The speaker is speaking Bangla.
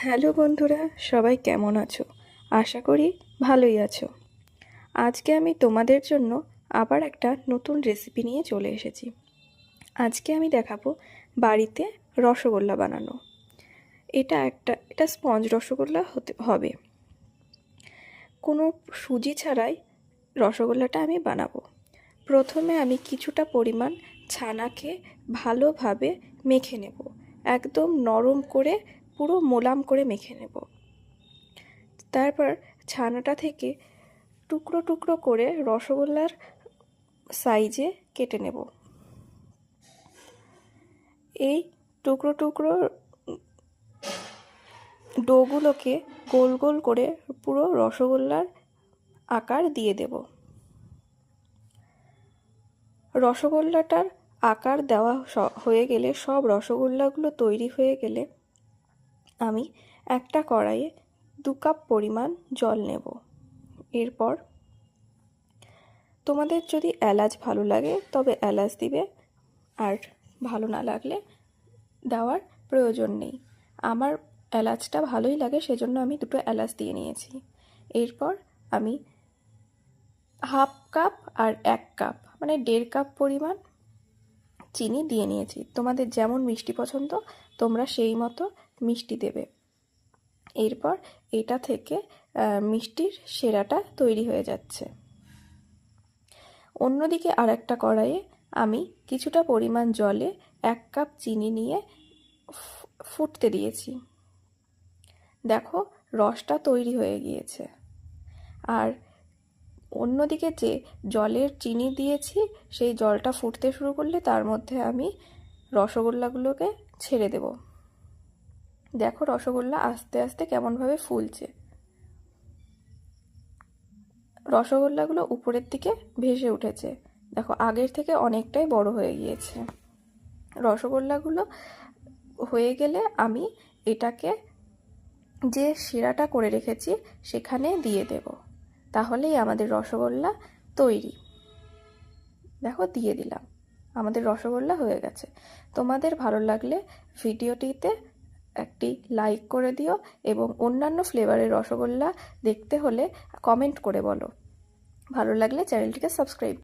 হ্যালো বন্ধুরা, সবাই কেমন আছো? আশা করি ভালোই আছো। আজকে আমি তোমাদের জন্য আবার একটা নতুন রেসিপি নিয়ে চলে এসেছি। আজকে আমি দেখাবো বাড়িতে রসগোল্লা বানানো। এটা স্পঞ্জ রসগোল্লা হবে। কোনো সুজি ছাড়াই রসগোল্লাটা আমি বানাবো। প্রথমে আমি কিছুটা পরিমাণ ছানাকে ভালোভাবে মেখে নেব। একদম নরম করে, পুরো মোলাম করে মেখে নেব। তারপর ছানাটা থেকে টুকরো টুকরো করে রসগোল্লার সাইজে কেটে নেব। এই টুকরো টুকরো ডোগুলোকে গোল গোল করে পুরো রসগোল্লার আকার দিয়ে দেব। রসগোল্লাটার আকার দেওয়া হয়ে গেলে, সব রসগোল্লাগুলো তৈরি হয়ে গেলে, আমি একটা কড়াইয়ে 2 কাপ পরিমাণ জল নেব। এরপর তোমাদের যদি এলাচ ভালো লাগে তবে এলাচ দিবে, আর ভালো না লাগলে দেওয়ার প্রয়োজন নেই। আমার এলাচটা ভালোই লাগে, সেজন্য আমি 2টো এলাচ দিয়ে নিয়েছি। এরপর আমি 1/2 কাপ আর 1 কাপ মানে 1.5 কাপ পরিমাণ চিনি দিয়ে নিয়েছি। তোমাদের যেমন মিষ্টি পছন্দ তোমরা সেই মতো মিষ্টি দেবে। এরপর এটা থেকে মিষ্টির সেরাটা তৈরি হয়ে যাচ্ছে। অন্যদিকে আরেকটা কড়াইয়ে আমি কিছুটা পরিমাণ জলে 1 কাপ চিনি নিয়ে ফুটতে দিয়েছি। দেখো রসটা তৈরি হয়ে গিয়েছে। আর অন্যদিকে যে জলের চিনি দিয়েছি সেই জলটা ফুটতে শুরু করলে তার মধ্যে আমি রসগোল্লাগুলোকে ছেড়ে দেব। দেখো রসগোল্লা আস্তে আস্তে কেমনভাবে ফুলছে। রসগোল্লাগুলো উপরের দিকে ভেসে উঠেছে। দেখো আগের থেকে অনেকটাই বড় হয়ে গিয়েছে। রসগোল্লাগুলো হয়ে গেলে আমি এটাকে যে শিরাটা করে রেখেছি সেখানে দিয়ে দেব। তাহলেই আমাদের রসগোল্লা তৈরি। দেখো দিয়ে দিলাম, আমাদের রসগোল্লা হয়ে গেছে। তোমাদের ভালো লাগলে ভিডিওটিতে একটি লাইক করে দিও এবং অন্যান্য ফ্লেভারের রসগোল্লা দেখতে হলে কমেন্ট করে বলো। ভালো লাগলে চ্যানেলটিকে সাবস্ক্রাইব